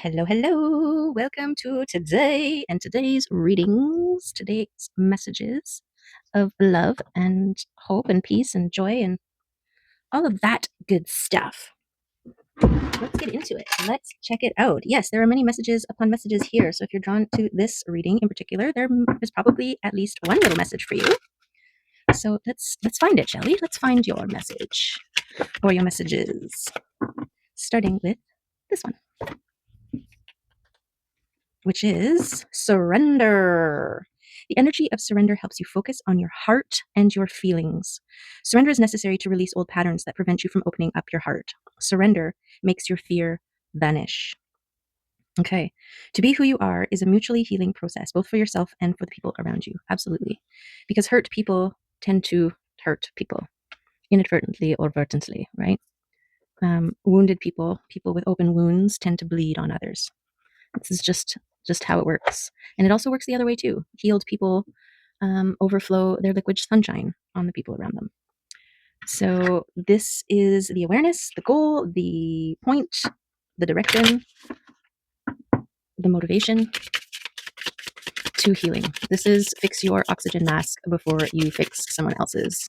Hello, hello. Welcome to today and today's readings, today's messages of love and hope and peace and joy and all of that good stuff. Let's get into it. Let's check it out. Yes, there are many messages upon messages here. So if you're drawn to this reading in particular, there is probably at least one little message for you. So let's find it, shall we? Let's find your message or your messages. Starting with this one, which is surrender. The energy of surrender helps you focus on your heart and your feelings. Surrender is necessary to release old patterns that prevent you from opening up your heart. Surrender makes your fear vanish. Okay. To be who you are is a mutually healing process, both for yourself and for the people around you. Absolutely. Because hurt people tend to hurt people inadvertently or vertently, right? Wounded people with open wounds tend to bleed on others. This is just how it works. And it also works the other way too. Healed people overflow their liquid sunshine on the people around them. So this is the awareness, the goal, the point, the direction, the motivation to healing. This is fix your oxygen mask before you fix someone else's.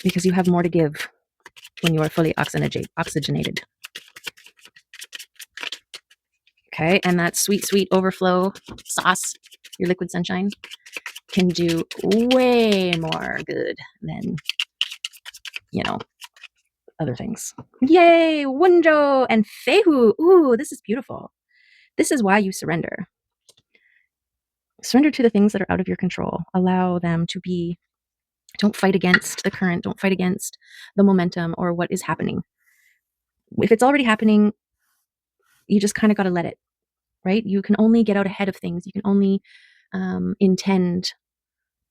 Because you have more to give when you are fully oxygenated. Okay, and that sweet, sweet overflow sauce, your liquid sunshine, can do way more good than, other things. Yay, Wunjo and Fehu. Ooh, this is beautiful. This is why you surrender. Surrender to the things that are out of your control. Allow them to be. Don't fight against the current. Don't fight against the momentum or what is happening. If it's already happening, you just kind of got to let it, right? You can only get out ahead of things. You can only intend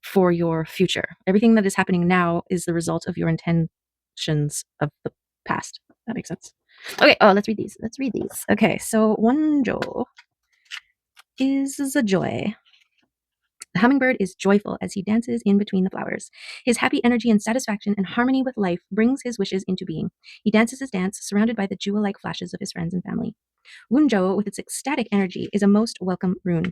for your future. Everything that is happening now is the result of your intentions of the past. That makes sense. Okay, let's read these. Okay, so Wonjo is a joy. The hummingbird is joyful as he dances in between the flowers. His happy energy and satisfaction and harmony with life brings his wishes into being. He dances his dance, surrounded by the jewel-like flashes of his friends and family. Wunjo, with its ecstatic energy, is a most welcome rune.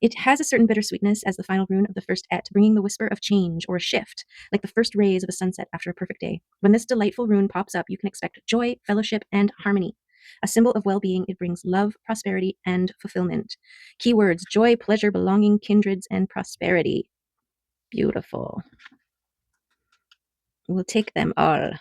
It has a certain bittersweetness as the final rune of the first et, bringing the whisper of change or a shift, like the first rays of a sunset after a perfect day. When this delightful rune pops up, you can expect joy, fellowship, and harmony. A symbol of well-being, it brings love, prosperity, and fulfillment. Keywords: joy, pleasure, belonging, kindreds, and prosperity. Beautiful. We'll take them all.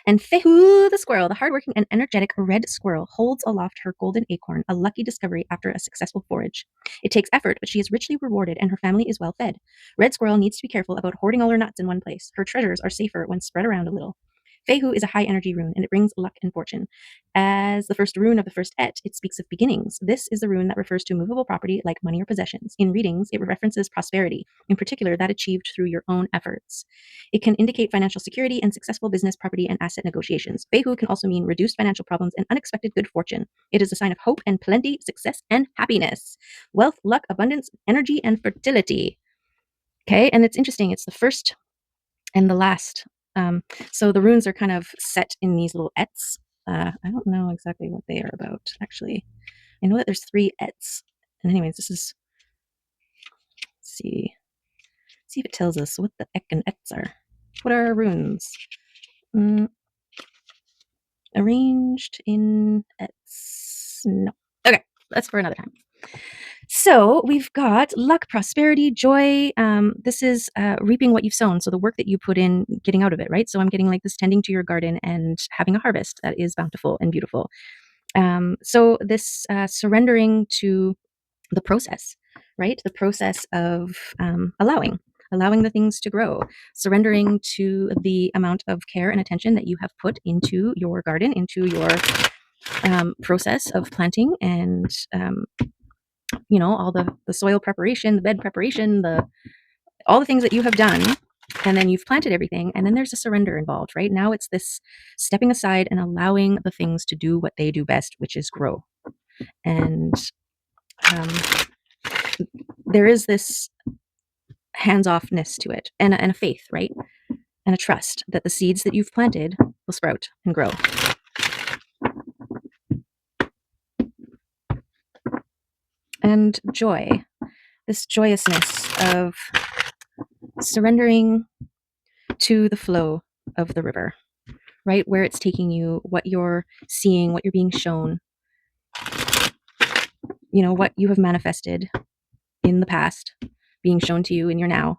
And Fehu the squirrel, the hardworking and energetic red squirrel, holds aloft her golden acorn, a lucky discovery after a successful forage. It takes effort, but she is richly rewarded and her family is well fed. Red squirrel needs to be careful about hoarding all her nuts in one place. Her treasures are safer when spread around a little. Fehu is a high energy rune, and it brings luck and fortune. As the first rune of the first et, it speaks of beginnings. This is the rune that refers to movable property like money or possessions. In readings, it references prosperity, in particular that achieved through your own efforts. It can indicate financial security and successful business, property, and asset negotiations. Fehu can also mean reduced financial problems and unexpected good fortune. It is a sign of hope and plenty, success, and happiness. Wealth, luck, abundance, energy, and fertility. Okay, and it's interesting. It's the first and the last. So the runes are kind of set in these little ets. I don't know exactly what they are about, actually. I know that there's 3 ets. And anyways, this is, let's see if it tells us what the ek and ets are. What are our runes? Arranged in ets. No. Okay, that's for another time. So we've got luck, prosperity, joy. This is reaping what you've sown. So the work that you put in, getting out of it, right? So I'm getting like this tending to your garden and having a harvest that is bountiful and beautiful. So this surrendering to the process, right? The process of allowing the things to grow, surrendering to the amount of care and attention that you have put into your garden, into your process of planting and all the soil preparation, the bed preparation, all the things that you have done, and then you've planted everything, and then there's a surrender involved, right? Now it's this stepping aside and allowing the things to do what they do best, which is grow. And there is this hands-offness to it, and a faith, right? And a trust that the seeds that you've planted will sprout and grow. and joy, this joyousness of surrendering to the flow of the river, right? Where it's taking you, what you're seeing, what you're being shown, what you have manifested in the past, being shown to you in your now,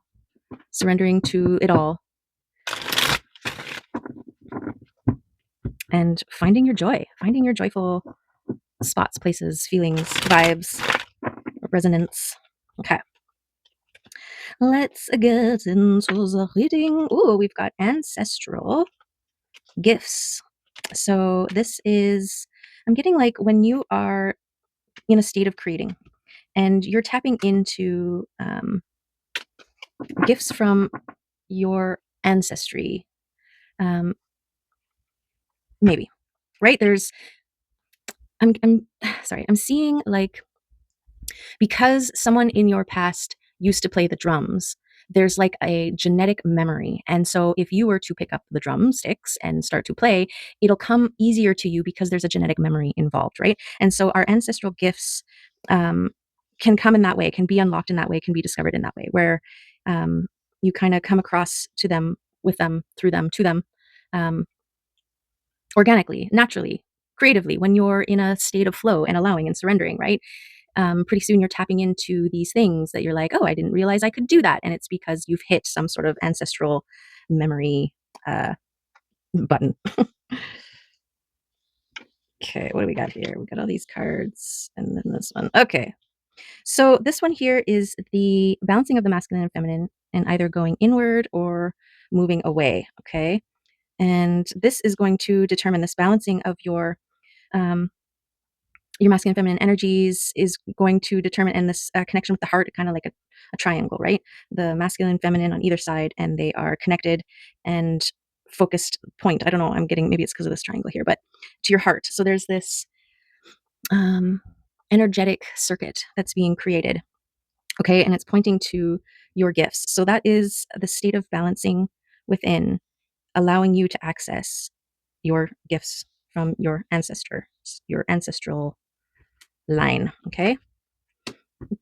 surrendering to it all and finding your joy, finding your joyful spots, places, feelings, vibes, resonance. Okay. Let's get into the reading. Ooh, we've got ancestral gifts. So this is, I'm getting like when you are in a state of creating and you're tapping into gifts from your ancestry, um, maybe, right? I'm sorry, I'm seeing like because someone in your past used to play the drums, there's like a genetic memory. And so if you were to pick up the drumsticks and start to play, it'll come easier to you because there's a genetic memory involved, right? And so our ancestral gifts um, can come in that way, can be unlocked in that way, can be discovered in that way, where you kind of come across to them, with them, through them, to them, um, organically, naturally, creatively, when you're in a state of flow and allowing and surrendering, right? Pretty soon you're tapping into these things that you're like, oh, I didn't realize I could do that. And it's because you've hit some sort of ancestral memory button. Okay, what do we got here? We got all these cards and then this one. Okay, so this one here is the balancing of the masculine and feminine and either going inward or moving away. Okay, and this is going to determine this balancing of um, your masculine and feminine energies is going to determine, and this connection with the heart, kind of like a triangle, right? The masculine and feminine on either side, and they are connected and focused point. I don't know, I'm getting, maybe it's because of this triangle here, but to your heart. So there's this um, energetic circuit that's being created, okay? And it's pointing to your gifts. So that is the state of balancing within, allowing you to access your gifts from your ancestors, your ancestral line, okay?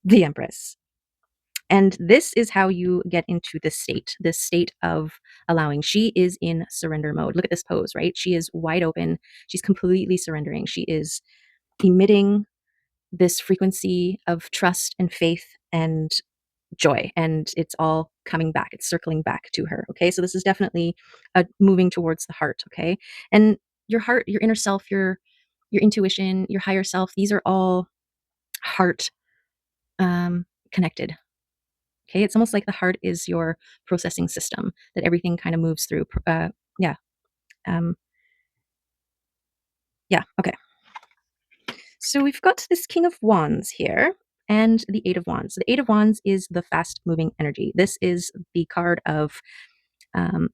The Empress. And this is how you get into this state of allowing. She is in surrender mode. Look at this pose, right? She is wide open. She's completely surrendering. She is emitting this frequency of trust and faith and joy. And it's all coming back. It's circling back to her. Okay. So this is definitely moving towards the heart. Okay. And your heart, your inner self, your intuition, your higher self, these are all heart connected. Okay, it's almost like the heart is your processing system that everything kind of moves through. Yeah, um, yeah. Okay, so we've got this King of Wands here and the Eight of Wands. So the Eight of Wands is the fast-moving energy. This is the card of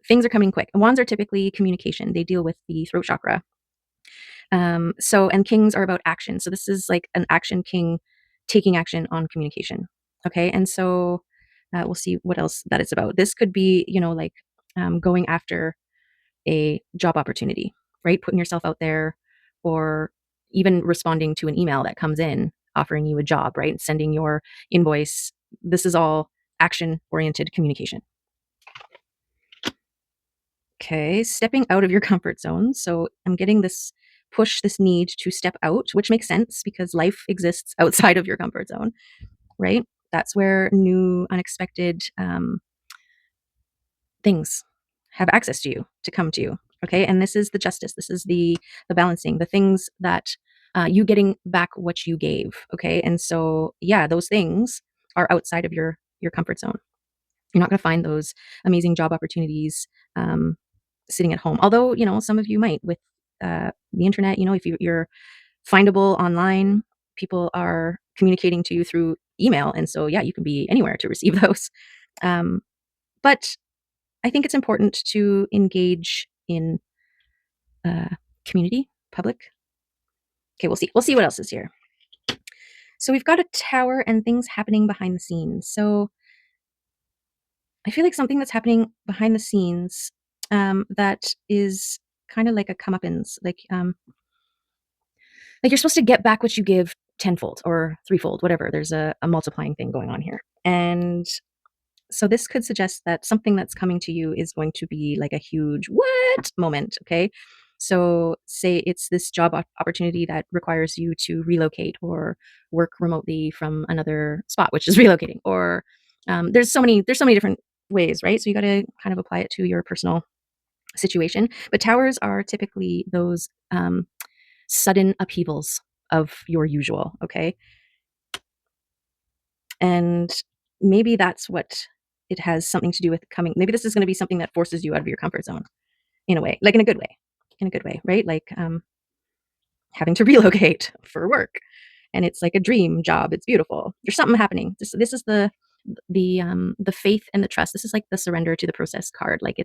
things are coming quick. Wands are typically communication. They deal with the throat chakra. And kings are about action. So this is like an action king taking action on communication. Okay. And so we'll see what else that is about. This could be, like going after a job opportunity, right? Putting yourself out there, or even responding to an email that comes in offering you a job, right? Sending your invoice. This is all action oriented communication. Okay, stepping out of your comfort zone. So I'm getting this push, this need to step out, which makes sense because life exists outside of your comfort zone, right? That's where new, unexpected things have access to you, to come to you. Okay, and this is the justice. This is the balancing, the things that you getting back what you gave. Okay, and so yeah, those things are outside of your comfort zone. You're not going to find those amazing job opportunities sitting at home. Although, some of you might with the internet, if you're findable online, people are communicating to you through email. And so, yeah, you can be anywhere to receive those. But I think it's important to engage in uh, community, public. Okay, we'll see. We'll see what else is here. So we've got a tower and things happening behind the scenes. So I feel like something that's happening behind the scenes that is kind of like a comeuppance, like you're supposed to get back what you give tenfold or threefold, whatever. There's a multiplying thing going on here. And so this could suggest that something that's coming to you is going to be like a huge what moment. Okay. So say it's this job opportunity that requires you to relocate or work remotely from another spot, which is relocating, or there's so many different ways, right? So you got to kind of apply it to your personal situation. But towers are typically those sudden upheavals of your usual. Okay. And maybe that's what it has something to do with coming. Maybe this is going to be something that forces you out of your comfort zone in a way, like in a good way, right? Like having to relocate for work, and it's like a dream job. It's beautiful. There's something happening. This is the faith and the trust. This is like the surrender to the process card. Like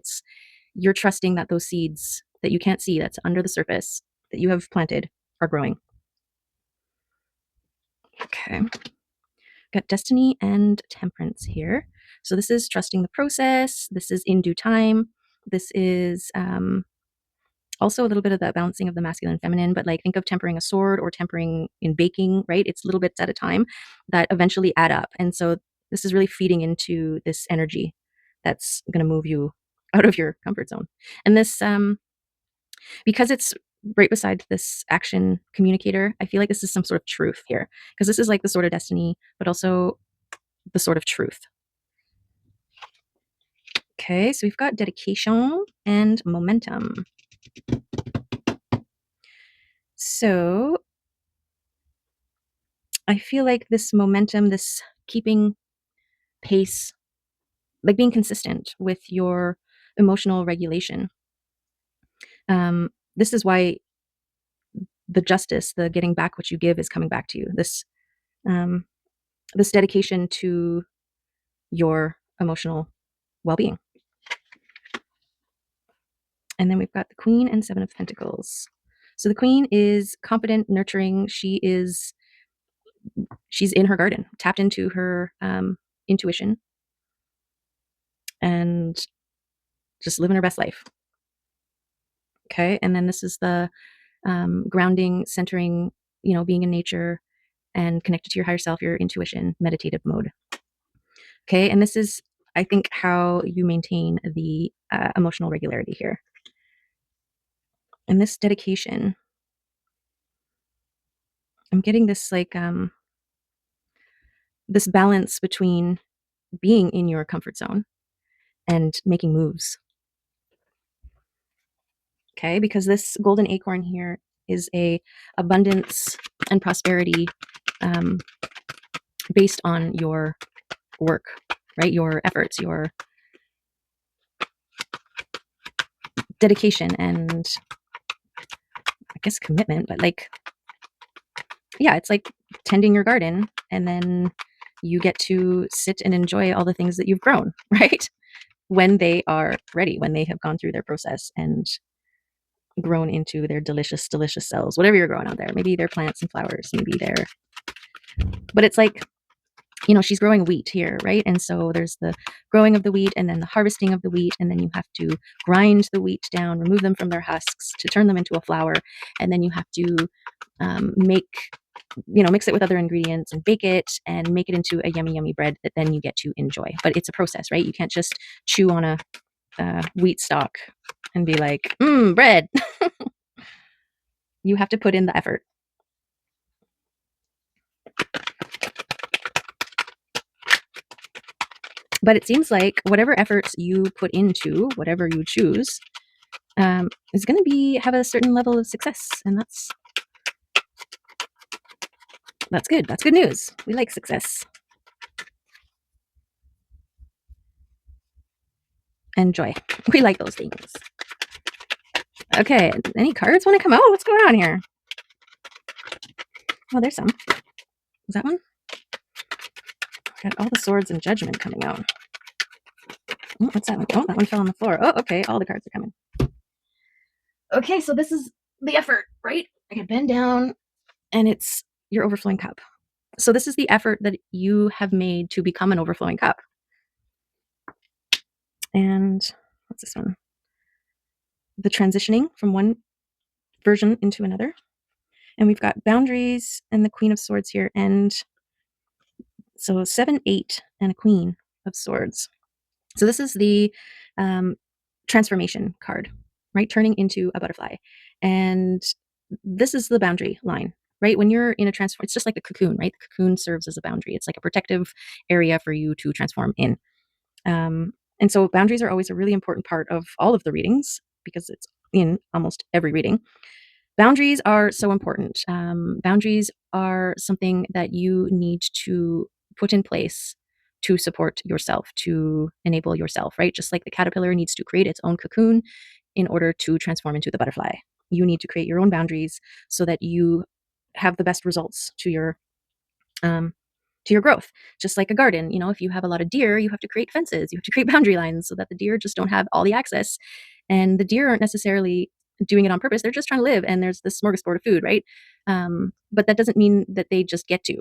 you're trusting that those seeds that you can't see, that's under the surface, that you have planted, are growing. Okay. Got destiny and temperance here. So this is trusting the process. This is in due time. This is also a little bit of the balancing of the masculine and feminine, but like think of tempering a sword or tempering in baking, right? It's little bits at a time that eventually add up. And so this is really feeding into this energy that's going to move you out of your comfort zone. And this, because it's right beside this action communicator, I feel like this is some sort of truth here, because this is like the sword of destiny, but also the sword of truth. Okay, so we've got dedication and momentum. So I feel like this momentum, this keeping pace, like being consistent with your emotional regulation. This is why the justice, the getting back what you give, is coming back to you. Um, this dedication to your emotional well-being. And then we've got the Queen and Seven of Pentacles. So the Queen is confident, nurturing. She's in her garden, tapped into her intuition, and just living her best life. Okay. And then this is the grounding, centering, being in nature and connected to your higher self, your intuition, meditative mode. Okay. And this is, I think, how you maintain the emotional regularity here. And this dedication, I'm getting this like this balance between being in your comfort zone and making moves. Okay, because this golden acorn here is a abundance and prosperity um, based on your work, right? Your efforts, your dedication, and I guess commitment. But like, yeah, it's like tending your garden, and then you get to sit and enjoy all the things that you've grown, right? When they are ready, when they have gone through their process and grown into their delicious, delicious cells, whatever you're growing out there. Maybe they're plants and flowers, but it's like, she's growing wheat here, right? And so there's the growing of the wheat and then the harvesting of the wheat. And then you have to grind the wheat down, remove them from their husks to turn them into a flour. And then you have to mix it with other ingredients and bake it and make it into a yummy, yummy bread that then you get to enjoy. But it's a process, right? You can't just chew on a wheat stalk and be like, bread. You have to put in the effort. But it seems like whatever efforts you put into whatever you choose is going to have a certain level of success, and that's good. That's good news. We like success and joy. We like those things. Okay, any cards want to come out? What's going on here? Oh, there's some. Is that one? Got all the swords and judgment coming out. Oh, what's that one? Oh, that one fell on the floor. Oh, okay. All the cards are coming. Okay, so this is the effort, right? I can bend down, and it's your overflowing cup. So this is the effort that you have made to become an overflowing cup. And what's this one? The transitioning from one version into another. And we've got boundaries and the Queen of Swords here. And so 7, 8, and a Queen of Swords. So this is the transformation card, right? Turning into a butterfly. And this is the boundary line, right? When you're in a transform, it's just like the cocoon, right? The cocoon serves as a boundary. It's like a protective area for you to transform in. And so boundaries are always a really important part of all of the readings because it's in almost every reading. Boundaries are so important. Boundaries are something that you need to put in place to support yourself, to enable yourself, right? Just like the caterpillar needs to create its own cocoon in order to transform into the butterfly. You need to create your own boundaries so that you have the best results um, to your growth. Just like a garden, if you have a lot of deer, you have to create fences, you have to create boundary lines so that the deer just don't have all the access. And the deer aren't necessarily doing it on purpose. They're just trying to live, and there's this smorgasbord of food, right? But that doesn't mean that they just get to,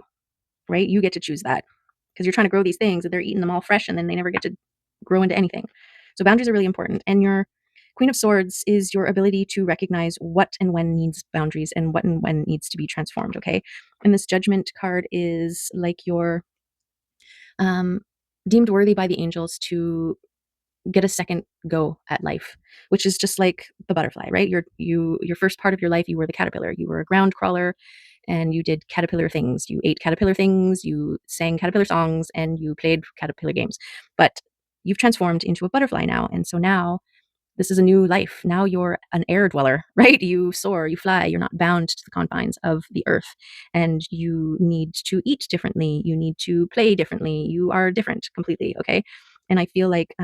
right? You get to choose that because you're trying to grow these things and they're eating them all fresh and then they never get to grow into anything. So boundaries are really important. And your Queen of Swords is your ability to recognize what and when needs boundaries and what and when needs to be transformed. Okay. And this Judgment card is like your um, deemed worthy by the angels to get a second go at life, which is just like the butterfly, right? Your first part of your life, you were the caterpillar. You were a ground crawler and you did caterpillar things. You ate caterpillar things, you sang caterpillar songs, and you played caterpillar games. But you've transformed into a butterfly now. And so now this is a new life. Now you're an air dweller, right? You soar, you fly, you're not bound to the confines of the earth. And you need to eat differently. You need to play differently. You are different completely. Okay. And I feel like,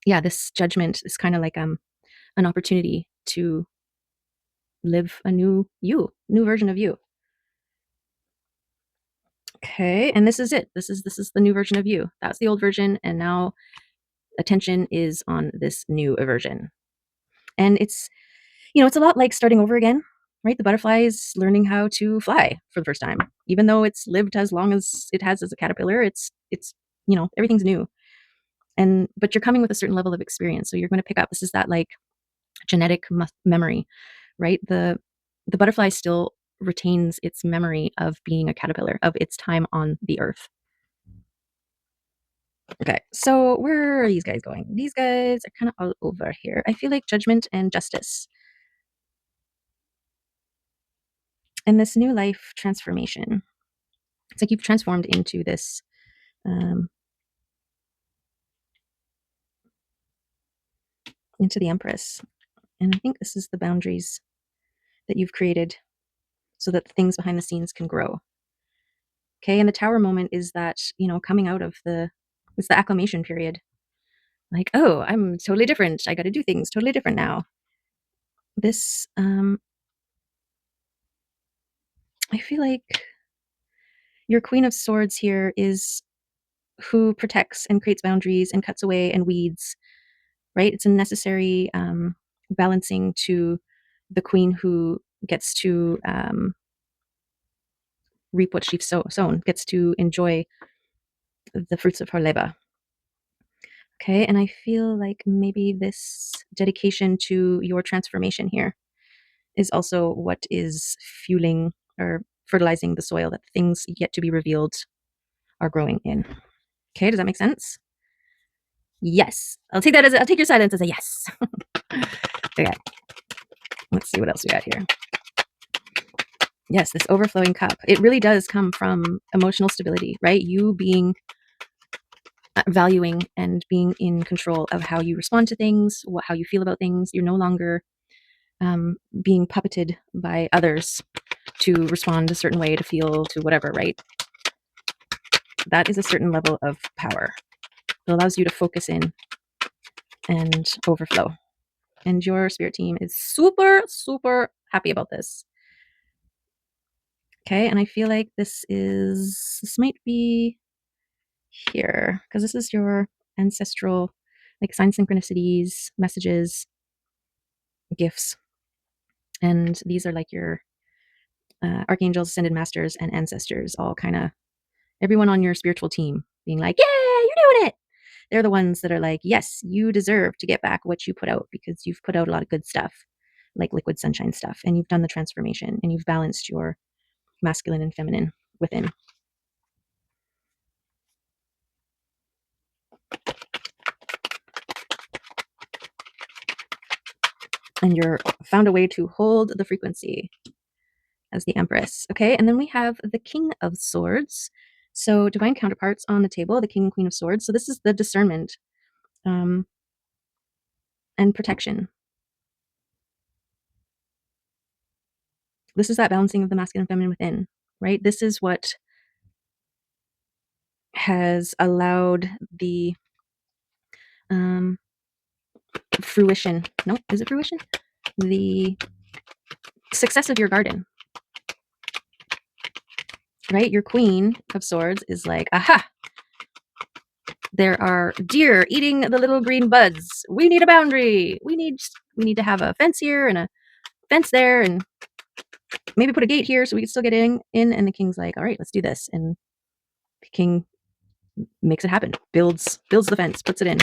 yeah, this Judgment is kind of like an opportunity to live a new version of you. Okay. And this is it. This is the new version of you. That's the old version. And now attention is on this new version. And it's a lot like starting over again, right? The butterfly is learning how to fly for the first time. Even though it's lived as long as it has as a caterpillar, it's everything's new. And but you're coming with a certain level of experience. So you're going to pick up, this is that like genetic memory, right? The butterfly still retains its memory of being a caterpillar, of its time on the earth. Okay, so where are these guys going? These guys are kind of all over here. I feel like Judgment and Justice. And this new life transformation. It's like you've transformed into this, um, into the Empress. And I think this is the boundaries that you've created so that the things behind the scenes can grow. Okay, and the Tower moment is that, coming out of it's the acclimation period. Like, oh, I'm totally different. I got to do things totally different now. This, I feel like your Queen of Swords here is who protects and creates boundaries and cuts away and weeds, right? It's a necessary balancing to the queen who gets to reap what she's sown, gets to enjoy the fruits of her labor. Okay, and I feel like maybe this dedication to your transformation here is also what is fueling or fertilizing the soil that things yet to be revealed are growing in. Okay, does that make sense? Yes. I'll take your silence as a yes. Okay. Let's see what else we got here. Yes, this overflowing cup. It really does come from emotional stability, right? You being valuing and being in control of how you respond to things, how you feel about things. You're no longer being puppeted by others to respond a certain way, to feel, to whatever, right? That is a certain level of power. It allows you to focus in and overflow. And your spirit team is super, super happy about this. Okay, and I feel like this might be here because this is your ancestral, like sign synchronicities, messages, gifts. And these are like your archangels, ascended masters, and ancestors, all kind of everyone on your spiritual team being like, yeah, you're doing it. They're the ones that are like, yes, you deserve to get back what you put out because you've put out a lot of good stuff. like liquid sunshine stuff, and you've done the transformation and you've balanced your masculine and feminine within. And you're found a way to hold the frequency as the Empress. Okay, and then we have the King of Swords. So divine counterparts on the table, the King and Queen of Swords. So this is the discernment and protection. This is that balancing of the masculine and feminine within, right? This is what has allowed the fruition. No, is it fruition? The success of your garden, right? Your Queen of Swords is like, aha, there are deer eating the little green buds. We need a boundary. We need to have a fence here and a fence there, and maybe put a gate here so we can still get in. And the king's like, all right, let's do this. And the king makes it happen, builds the fence, puts it in.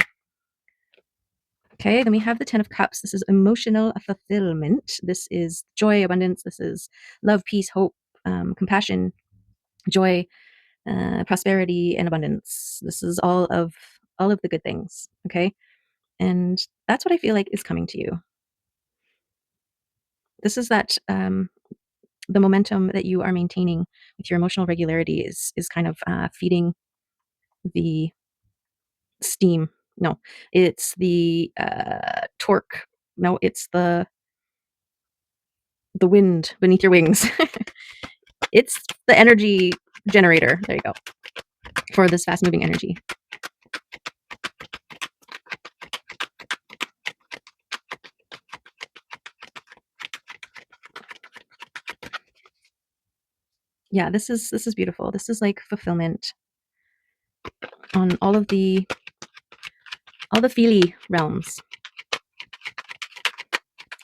Okay, then we have the 10 of Cups. This is emotional fulfillment. This is joy, abundance. This is love, peace, hope, compassion, joy, prosperity, and abundance. This is all of the good things. Okay, and that's what I feel like is coming to you. This is that the momentum that you are maintaining with your emotional regularity is kind of feeding the steam. No, it's the torque. No, it's the wind beneath your wings. It's the energy generator. There you go. For this fast moving energy. Yeah, this is beautiful. This is like fulfillment on all the feely realms,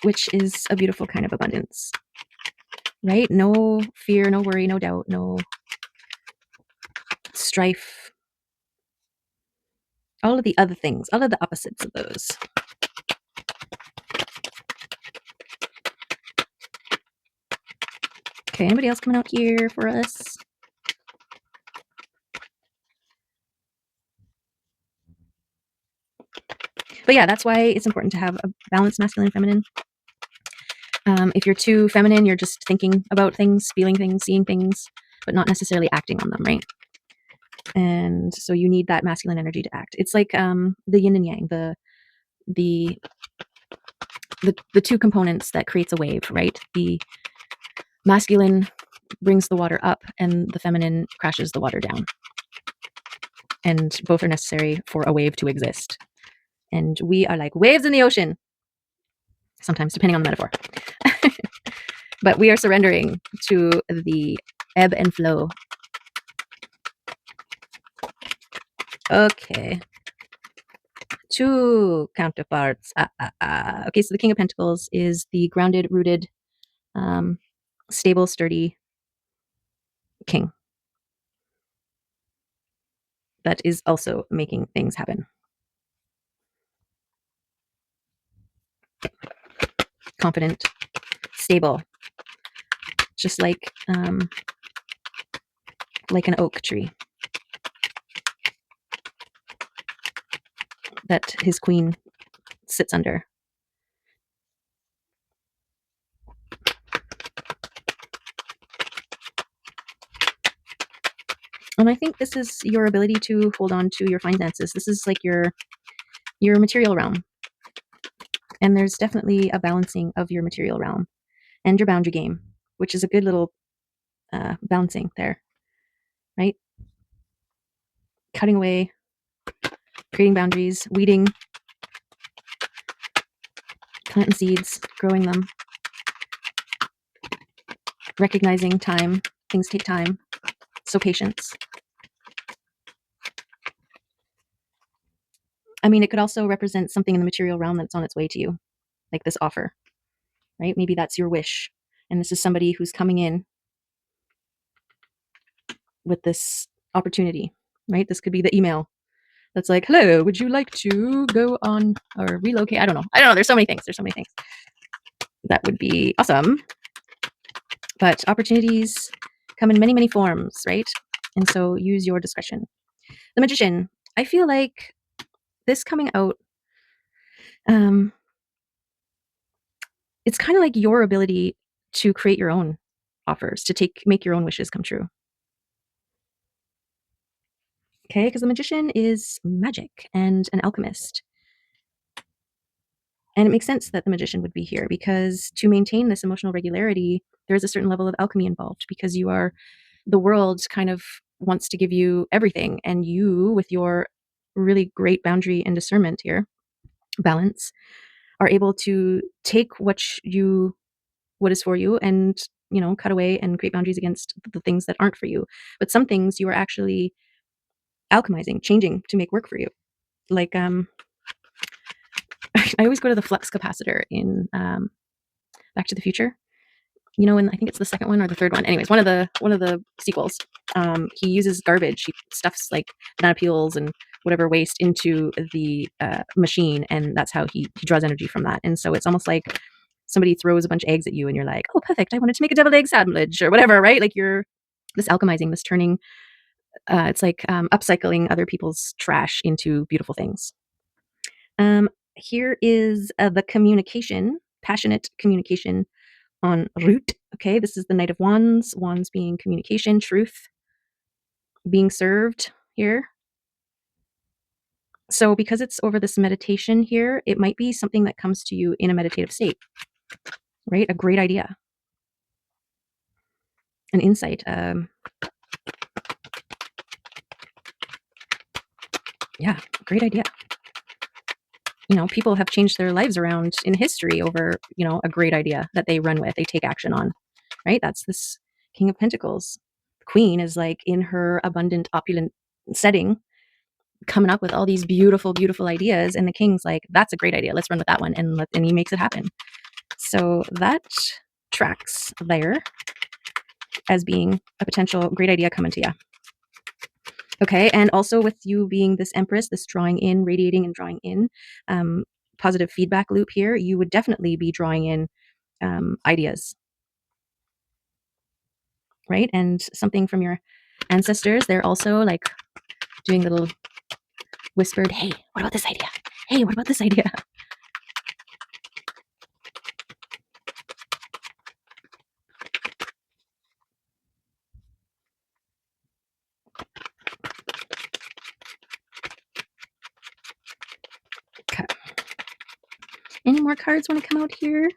which is a beautiful kind of abundance. Right? No fear, no worry, no doubt, no strife. All of the other things, all of the opposites of those. Okay, anybody else coming out here for us? But yeah, that's why it's important to have a balanced masculine and feminine. If you're too feminine, you're just thinking about things, feeling things, seeing things, but not necessarily acting on them, right? And so you need that masculine energy to act. It's like the yin and yang, the two components that creates a wave, right? The masculine brings the water up and the feminine crashes the water down. And both are necessary for a wave to exist. And we are like waves in the ocean, sometimes depending on the metaphor. But we are surrendering to the ebb and flow. Okay. Two counterparts. Okay, so the King of Pentacles is the grounded, rooted, stable, sturdy king that is also making things happen. Confident, stable, just like an oak tree that his queen sits under. And I think this is your ability to hold on to your finances. This is like your material realm. And there's definitely a balancing of your material realm and your boundary game, which is a good little balancing there, right? Cutting away, creating boundaries, weeding, planting seeds, growing them, recognizing time. Things take time. So patience. I mean, it could also represent something in the material realm that's on its way to you, like this offer, right? Maybe that's your wish. And this is somebody who's coming in with this opportunity, right? This could be the email that's like, hello, would you like to go on or relocate? I don't know. There's so many things. that would be awesome. But opportunities come in many, many forms, right? And so use your discretion. The Magician. I feel like this coming out, um, it's kind of like your ability to create your own offers, to make your own wishes come true. Okay, because the Magician is magic and an alchemist. And it makes sense that the Magician would be here, because to maintain this emotional regularity, there is a certain level of alchemy involved, because the world kind of wants to give you everything. And you, with your really great boundary and discernment here, balance, are able to take what is for you, and cut away and create boundaries against the things that aren't for you. But some things you are actually alchemizing, changing to make work for you. Like I always go to the flux capacitor in Back to the Future. And I think it's the second one or the third one. Anyways, one of the sequels. He uses garbage. He stuffs like banana peels and whatever waste into the machine, and that's how he draws energy from that. And so it's almost like somebody throws a bunch of eggs at you, and you're like, "Oh, perfect! I wanted to make a deviled egg sandwich or whatever," right? Like you're this alchemizing, this turning. It's like upcycling other people's trash into beautiful things. Here is the communication, passionate communication on route. Okay, this is the Knight of Wands. Wands being communication, truth, being served here. So because it's over this meditation here, it might be something that comes to you in a meditative state, right? A great idea, an insight. Yeah, great idea. People have changed their lives around in history over, a great idea that they run with, they take action on, right? That's this King of Pentacles. The Queen is like in her abundant, opulent setting, coming up with all these beautiful, beautiful ideas. And the King's like, that's a great idea. Let's run with that one. And he makes it happen. So that tracks there as being a potential great idea coming to you. Okay. And also with you being this Empress, this drawing in, radiating and drawing in, positive feedback loop here, you would definitely be drawing in ideas, right? And something from your ancestors, they're also like doing little whispered, hey, what about this idea? Hey, what about this idea? Okay. Any more cards want to come out here?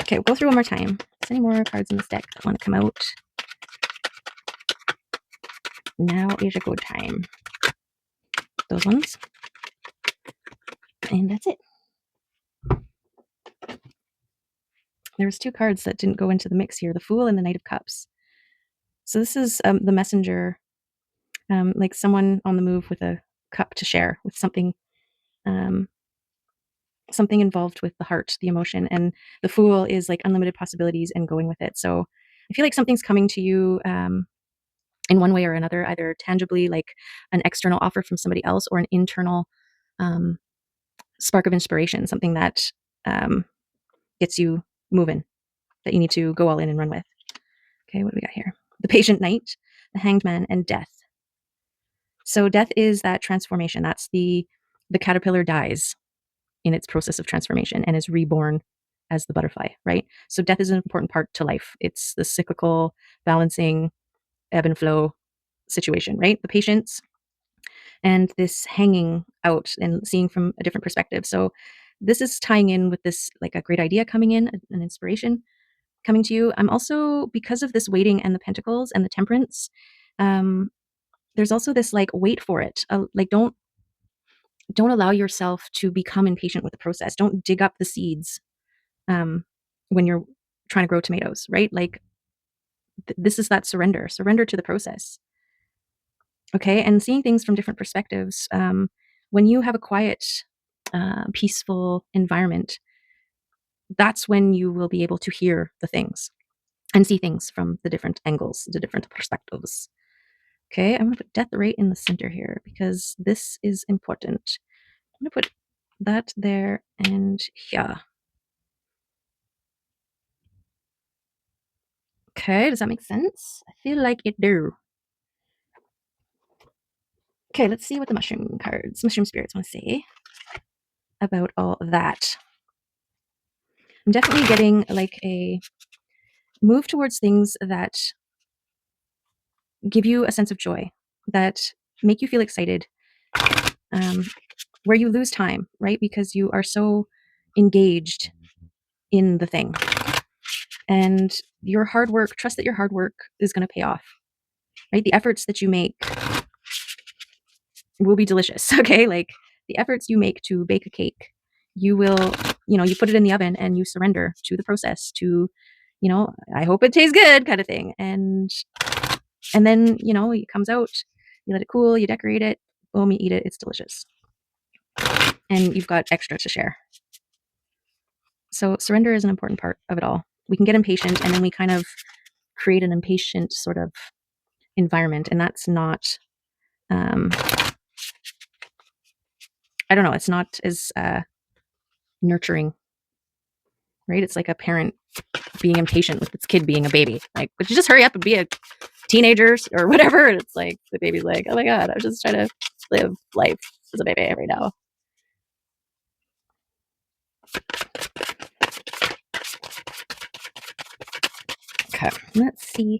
Okay, we'll go through one more time. Is any more cards in this deck that want to come out? Now is a good time. Those ones. And that's it. There was two cards that didn't go into the mix here, the Fool and the Knight of Cups. So this is the messenger, like someone on the move with a cup to share, with something um, something involved with the heart, the emotion. And the Fool is like unlimited possibilities and going with it. So I feel like something's coming to you in one way or another, either tangibly, like an external offer from somebody else, or an internal um, spark of inspiration, something that gets you moving, that you need to go all in and run with. Okay, what do we got here? The Patient Knight, the Hanged Man, and Death. So death is that transformation. That's the caterpillar dies in its process of transformation and is reborn as the butterfly, right? So death is an important part to life. It's the cyclical, balancing, ebb and flow situation, right? The patience and this hanging out and seeing from a different perspective. So this is tying in with this, like a great idea coming in, an inspiration coming to you. I'm also, because of this waiting and the pentacles and the temperance, there's also this like wait for it. Like don't allow yourself to become impatient with the process. Don't dig up the seeds when you're trying to grow tomatoes, right? Like this is that surrender to the process. Okay. And seeing things from different perspectives. When you have a quiet, peaceful environment, that's when you will be able to hear the things and see things from the different angles, the different perspectives. Okay, I'm going to put death right in the center here because this is important. I'm going to put that there and here. Okay, does that make sense? I feel like it do. Okay, let's see what the mushroom spirits want to say about all of that. I'm definitely getting like a move towards things that give you a sense of joy, that make you feel excited, where you lose time, right? Because you are so engaged in the thing. And your hard work, trust that your hard work is going to pay off, right? The efforts that you make will be delicious, okay? Like the efforts you make to bake a cake, you will, you put it in the oven and you surrender to the process to, I hope it tastes good kind of thing. And then, it comes out, you let it cool, you decorate it, boom, you eat it, it's delicious. And you've got extra to share. So surrender is an important part of it all. We can get impatient and then we kind of create an impatient sort of environment. And that's not, I don't know, it's not as nurturing, right? It's like a parent being impatient with its kid being a baby. Like, would you just hurry up and be a teenager or whatever? And it's like the baby's like, oh my God, I was just trying to live life as a baby right now. Okay, let's see.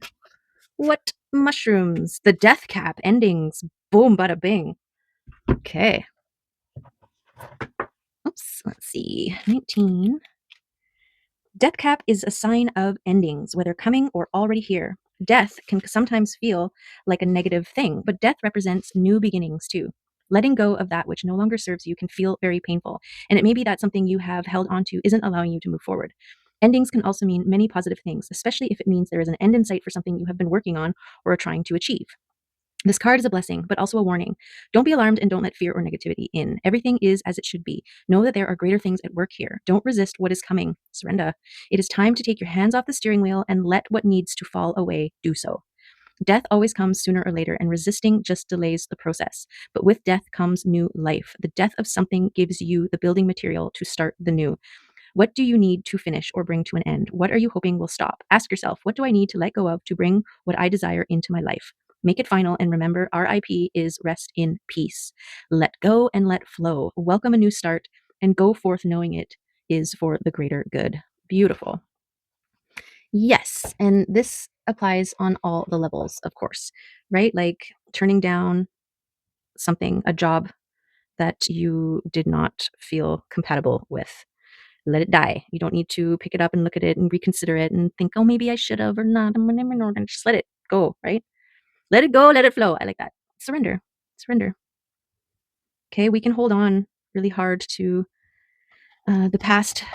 What mushrooms? The death cap endings. Boom, bada bing. Okay. Oops, let's see. 19. Death cap is a sign of endings, whether coming or already here. Death can sometimes feel like a negative thing, but death represents new beginnings too. Letting go of that which no longer serves you can feel very painful, and it may be that something you have held onto isn't allowing you to move forward. Endings can also mean many positive things, especially if it means there is an end in sight for something you have been working on or are trying to achieve. This card is a blessing, but also a warning. Don't be alarmed and don't let fear or negativity in. Everything is as it should be. Know that there are greater things at work here. Don't resist what is coming. Surrender. It is time to take your hands off the steering wheel and let what needs to fall away do so. Death always comes sooner or later, and resisting just delays the process. But with death comes new life. The death of something gives you the building material to start the new. What do you need to finish or bring to an end? What are you hoping will stop? Ask yourself, what do I need to let go of to bring what I desire into my life? Make it final and remember RIP is rest in peace. Let go and let flow. Welcome a new start and go forth knowing it is for the greater good. Beautiful. Yes, and this applies on all the levels, of course, right? Like turning down something, a job that you did not feel compatible with. Let it die. You don't need to pick it up and look at it and reconsider it and think, oh, maybe I should have or not. And just let it go, right? Let it go, let it flow. I like that. Surrender. Surrender. Okay, we can hold on really hard to the past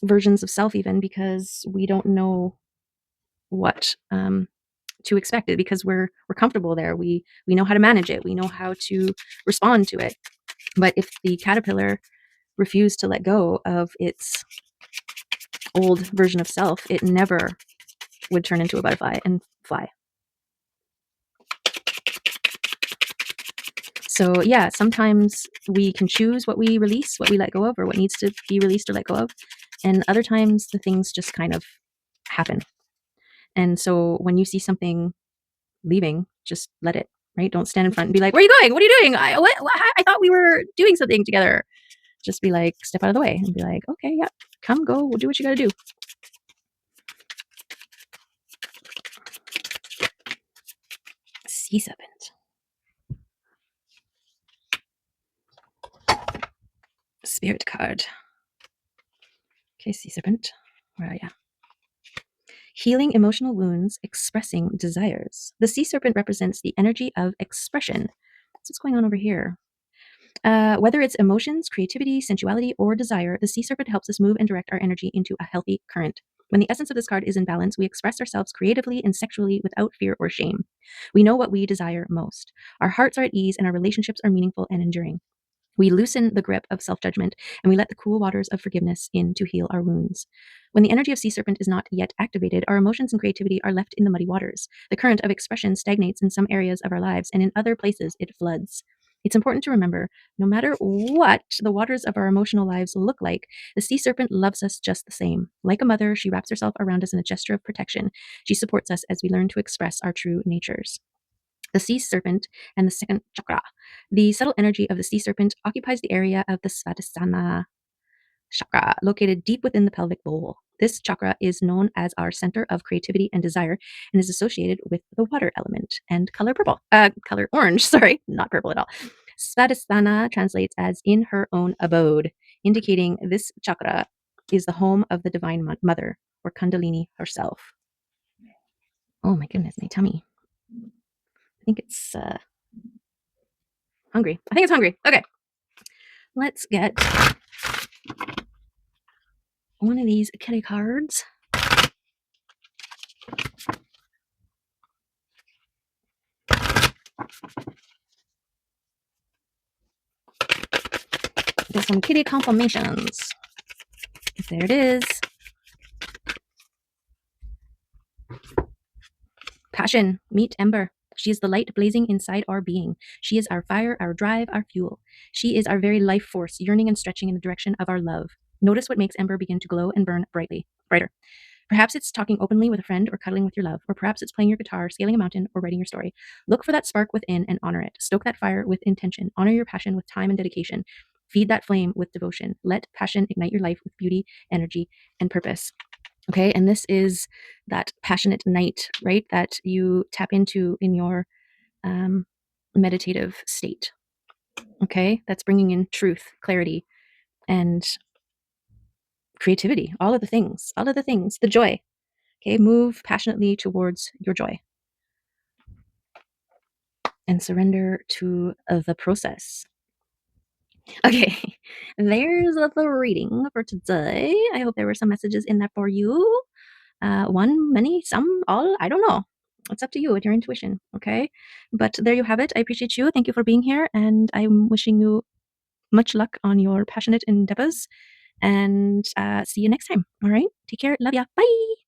versions of self, even because we don't know what to expect it because we're comfortable there. We know how to manage it. We know how to respond to it. But if the caterpillar refused to let go of its old version of self, it never would turn into a butterfly and fly. So yeah, sometimes we can choose what we release, what we let go of, or what needs to be released or let go of. And other times the things just kind of happen. And so when you see something leaving, just let it, right? Don't stand in front and be like, where are you going? What are you doing? I thought we were doing something together. Just be like, step out of the way and be like, okay, yeah, come, go, we'll do what you got to do. Sea serpent. Spirit card. Okay, sea serpent. Where are you? Healing emotional wounds, expressing desires. The sea serpent represents the energy of expression. What's going on over here? Whether it's emotions, creativity, sensuality, or desire, the sea serpent helps us move and direct our energy into a healthy current. When the essence of this card is in balance, we express ourselves creatively and sexually without fear or shame. We know what we desire most. Our hearts are at ease and our relationships are meaningful and enduring. We loosen the grip of self judgment and we let the cool waters of forgiveness in to heal our wounds. When the energy of sea serpent is not yet activated, our emotions and creativity are left in the muddy waters. The current of expression stagnates in some areas of our lives, and in other places it floods. It's important to remember no matter what the waters of our emotional lives look like, the sea serpent loves us just the same. Like a mother, she wraps herself around us in a gesture of protection. She supports us as we learn to express our true natures. The sea serpent and the second chakra. The subtle energy of the sea serpent occupies the area of the Svadhisthana chakra, located deep within the pelvic bowl. This chakra is known as our center of creativity and desire and is associated with the water element and color orange, sorry, not purple at all. Svadhisthana translates as in her own abode, indicating this chakra is the home of the divine mother or Kundalini herself. Oh my goodness, my tummy. I think it's hungry. I think it's hungry. Okay. Let's get one of these kitty cards. There's some kitty confirmations. There it is. Passion. Meet Ember. She is the light blazing inside our being. She is our fire, our drive, our fuel. She is our very life force, yearning and stretching in the direction of our love. Notice what makes Ember begin to glow and burn brighter. Perhaps it's talking openly with a friend or cuddling with your love, or perhaps it's playing your guitar, scaling a mountain, or writing your story. Look for that spark within and honor it. Stoke that fire with intention. Honor your passion with time and dedication. Feed that flame with devotion. Let passion ignite your life with beauty, energy, and purpose. Okay, and this is that passionate night, right? That you tap into in your meditative state. Okay, that's bringing in truth, clarity, and creativity. All of the things, the joy. Okay, move passionately towards your joy and surrender to the process. Okay, there's the reading for today. I hope there were some messages in there for you. One, many, some, all, I don't know. It's up to you and your intuition, okay? But there you have it. I appreciate you. Thank you for being here. And I'm wishing you much luck on your passionate endeavors. And see you next time. All right? Take care. Love ya. Bye.